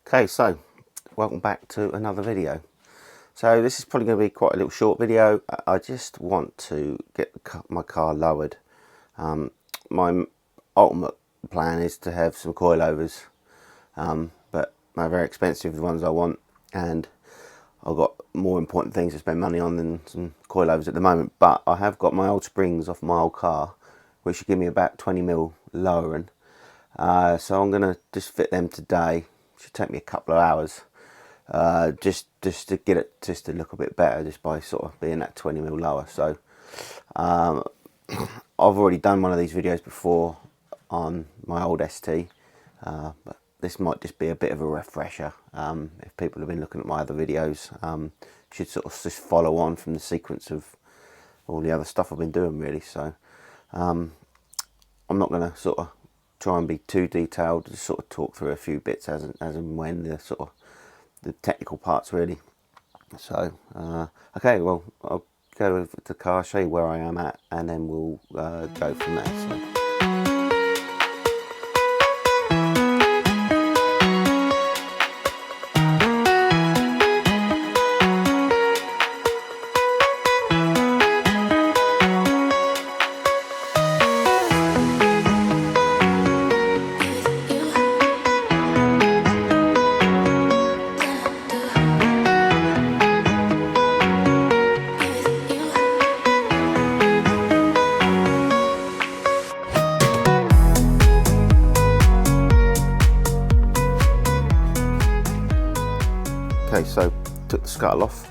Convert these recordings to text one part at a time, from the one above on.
Okay, so welcome back to another video. So this is probably going to be quite a little short video. I just want to get my car lowered. My ultimate plan is to have some coilovers, but they're very expensive, the ones I want, and I've got more important things to spend money on than some coilovers at the moment. But I have got my old springs off my old car, which should give me about 20mm lowering. So I'm going to just fit them today. Should take me a couple of hours, just to get it to look a bit better, just by sort of being that 20mm lower. So I've already done one of these videos before on my old ST, but this might just be a bit of a refresher. If people have been looking at my other videos, should sort of just follow on from the sequence of all the other stuff I've been doing, really. So I'm not going to sort of try and be too detailed, just sort of talk through a few bits as and when the sort of the technical parts, really. So okay, well, I'll go over to the car, show you where I am at, and then we'll go from there. So. Okay, so took the scuttle off.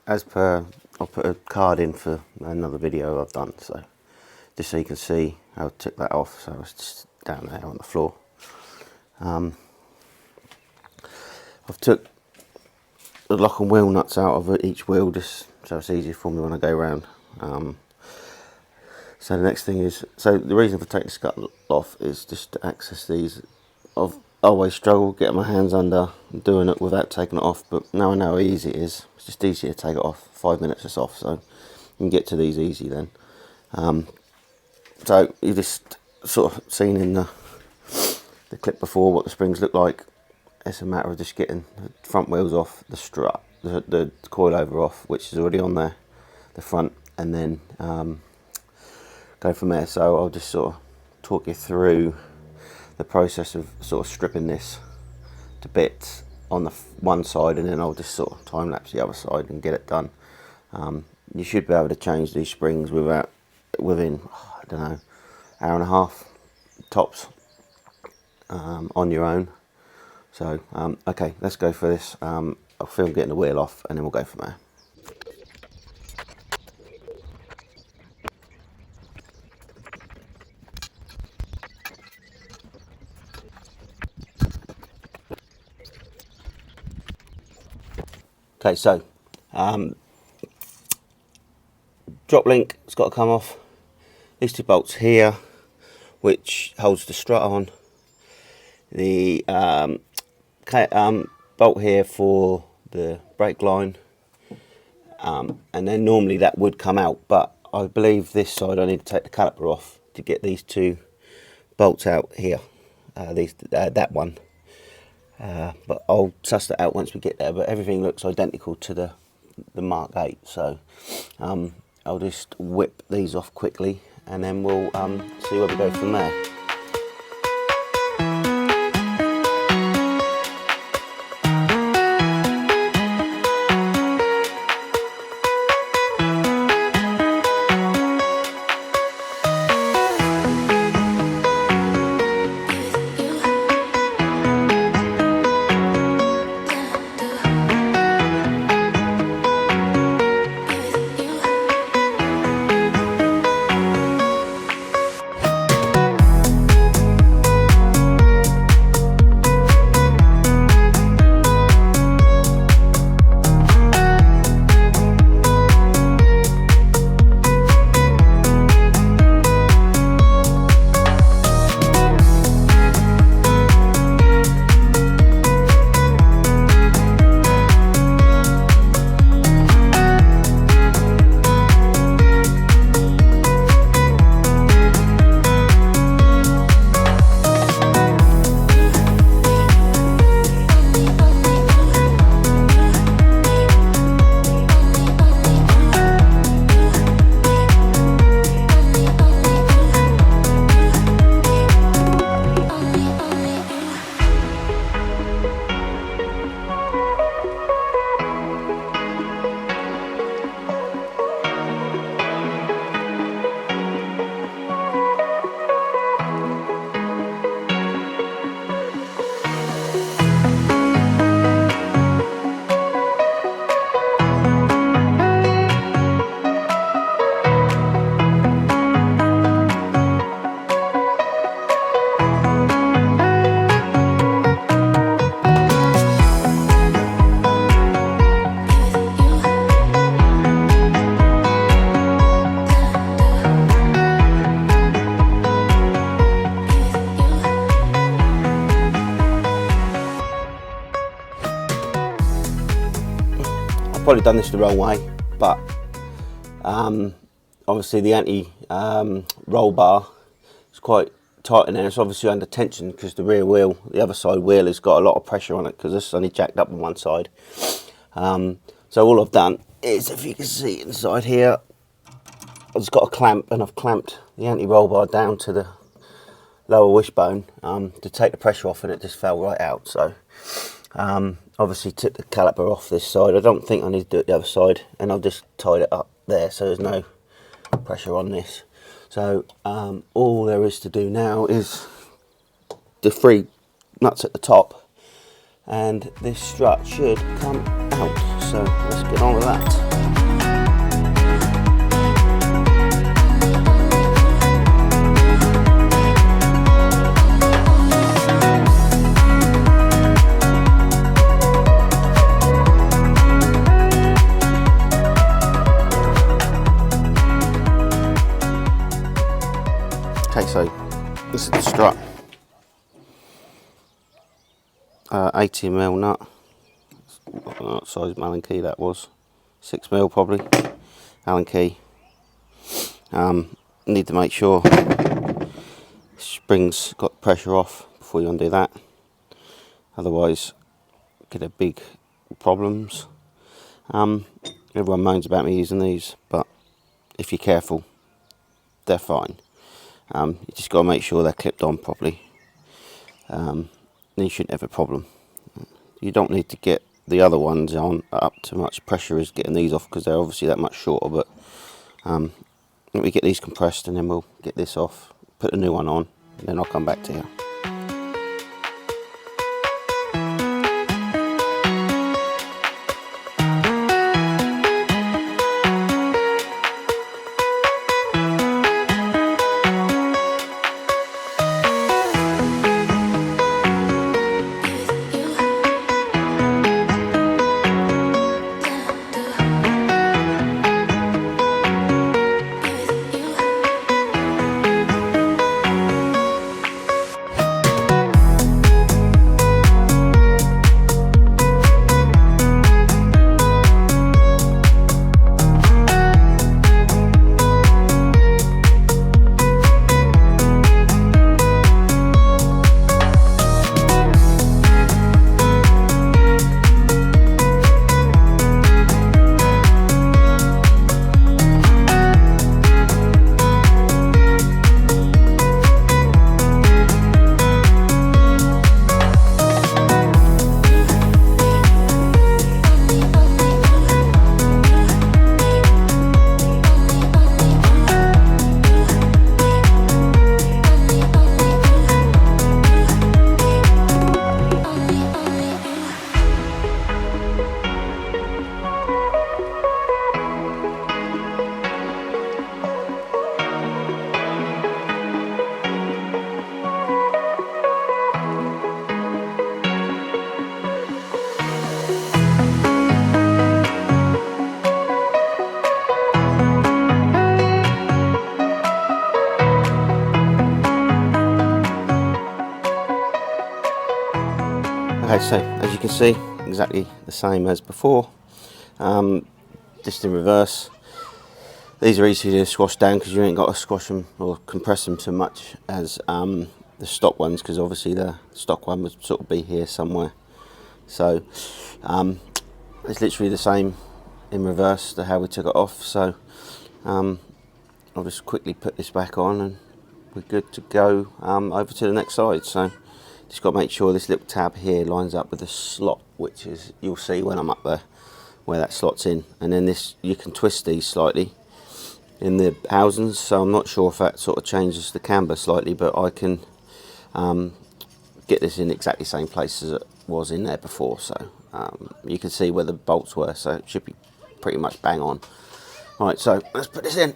As per, I'll put a card in for another video I've done, so just so you can see how I took that off. So it's just down there on the floor. I've took the lock and wheel nuts out of each wheel, just so it's easier for me when I go around. So the next thing is, so the reason for taking the scuttle off is just to access these. I've always struggled getting my hands under and doing it without taking it off, but now I know how easy it is. It's just easier to take it off. 5 minutes it's off, so you can get to these easy then. So you just sort of seen in the clip before what the springs look like. It's a matter of just getting the front wheels off, the strut, the coilover off, which is already on there, the front, and then go from there. So I'll just sort of talk you through the process of sort of stripping this to bits on the one side, and then I'll just sort of time lapse the other side and get it done. You should be able to change these springs within I don't know, hour and a half tops, on your own. So okay, let's go for this. I'll film getting the wheel off, and then we'll go from there. Okay, so drop link has got to come off. These two bolts here, which holds the strut on. The bolt here for the brake line, and then normally that would come out, but I believe this side I need to take the caliper off to get these two bolts out here. That one. But I'll suss that out once we get there. But everything looks identical to the Mark 8, so I'll just whip these off quickly, and then we'll see where we go from there. I've probably done this the wrong way, but obviously the anti-roll bar is quite tight in there. It's obviously under tension because the rear wheel, the other side wheel, has got a lot of pressure on it because this is only jacked up on one side. So all I've done is, if you can see inside here, I've just got a clamp, and I've clamped the anti-roll bar down to the lower wishbone to take the pressure off, and it just fell right out. So obviously took the caliper off this side. I don't think I need to do it the other side, and I've just tied it up there so there's no pressure on this. So all there is to do now is the 3 nuts at the top, and this strut should come out. So let's get on with that. Okay, so this is the strut, 18mm nut, what size Allen key that was, 6mm probably, Allen key. Need to make sure spring's got pressure off before you undo that, otherwise get a big problems. Everyone moans about me using these, but if you're careful, they're fine. You just got to make sure they're clipped on properly. Then you shouldn't have a problem. You don't need to get the other ones on up to much pressure as getting these off, because they're obviously that much shorter. But let me get these compressed, and then we'll get this off, put a new one on, and then I'll come back to you. Okay, so as you can see, exactly the same as before, just in reverse. These are easy to squash down because you ain't got to squash them or compress them so much as the stock ones, because obviously the stock one would sort of be here somewhere. So it's literally the same in reverse to how we took it off. So I'll just quickly put this back on and we're good to go over to the next side. So just got to make sure this little tab here lines up with the slot, which is, you'll see when I'm up there, where that slot's in. And then this, you can twist these slightly in the housings, so I'm not sure if that sort of changes the camber slightly, but I can get this in exactly the same place as it was in there before. So you can see where the bolts were, so it should be pretty much bang on. Right, so let's put this in.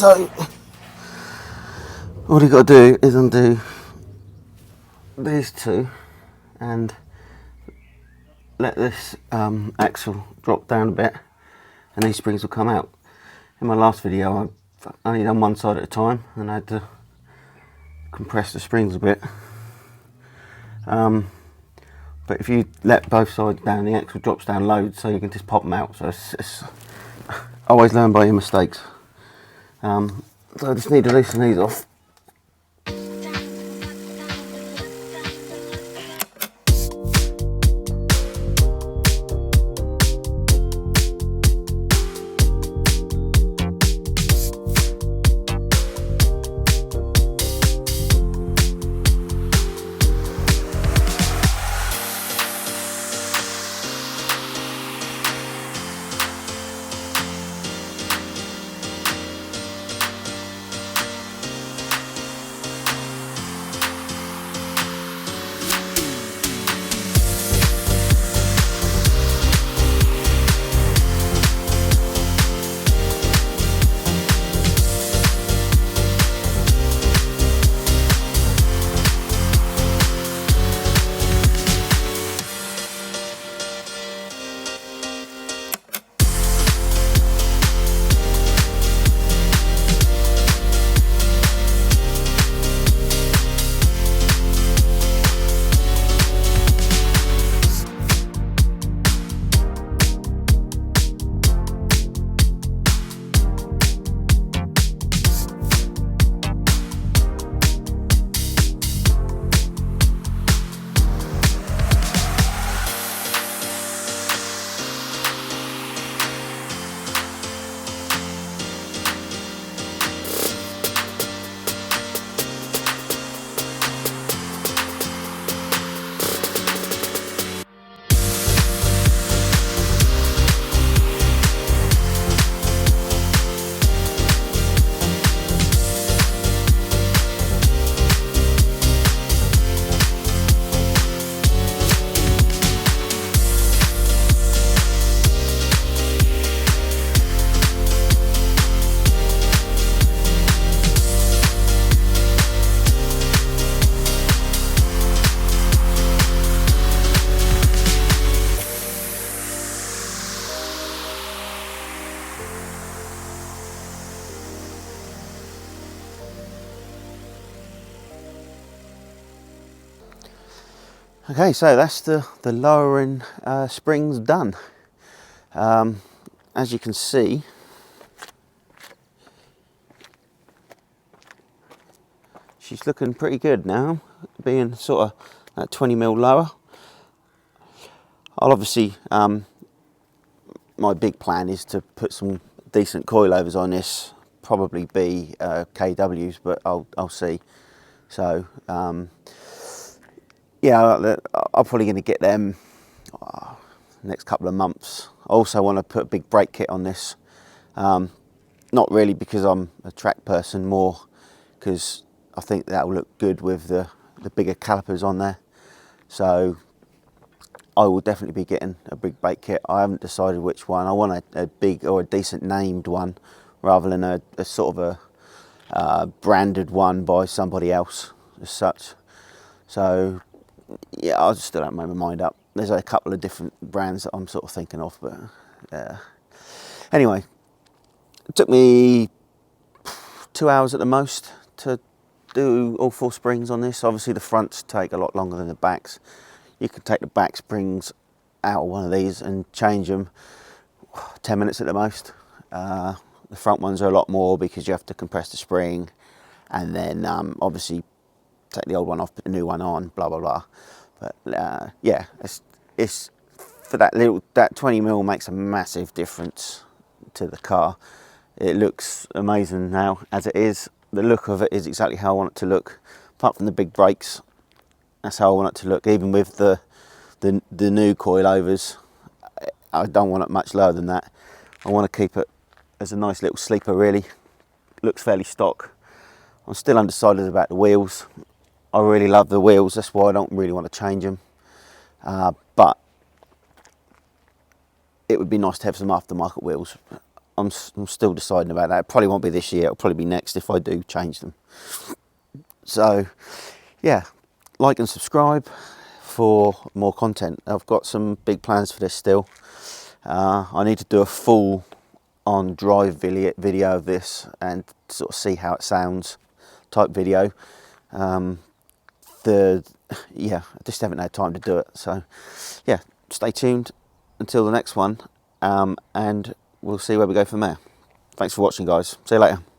So all you got to do is undo these two and let this axle drop down a bit, and these springs will come out. In my last video I only done one side at a time and I had to compress the springs a bit. But if you let both sides down, the axle drops down loads, so you can just pop them out. So it's always learn by your mistakes. So I just need to loosen these off. Okay, so that's the lowering springs done. As you can see, she's looking pretty good now, being sort of at 20mm lower. I'll obviously, my big plan is to put some decent coilovers on this, probably be KWs, but I'll see. So yeah, I'm probably going to get them next couple of months. I also want to put a big brake kit on this. Not really because I'm a track person, more because I think that will look good with the bigger calipers on there. So I will definitely be getting a big brake kit. I haven't decided which one. I want a big or a decent named one rather than a sort of a branded one by somebody else as such. So yeah, I still haven't made my mind up. There's a couple of different brands that I'm sort of thinking of, but anyway, it took me 2 hours at the most to do all 4 springs on this. Obviously the fronts take a lot longer than the backs. You can take the back springs out of one of these and change them 10 minutes at the most. The front ones are a lot more because you have to compress the spring and then obviously take the old one off, put the new one on, blah blah blah. But yeah, it's for that 20mm makes a massive difference to the car. It looks amazing now as it is. The look of it is exactly how I want it to look. Apart from the big brakes, that's how I want it to look. Even with the new coilovers, I don't want it much lower than that. I want to keep it as a nice little sleeper. Really, looks fairly stock. I'm still undecided about the wheels. I really love the wheels, that's why I don't really want to change them. But it would be nice to have some aftermarket wheels. I'm still deciding about that. It probably won't be this year, it'll probably be next if I do change them. So yeah, like and subscribe for more content. I've got some big plans for this still. I need to do a full on drive video of this and sort of see how it sounds type video. Yeah, I just haven't had time to do it. So yeah, stay tuned until the next one, and we'll see where we go from there. Thanks for watching, guys. See you later.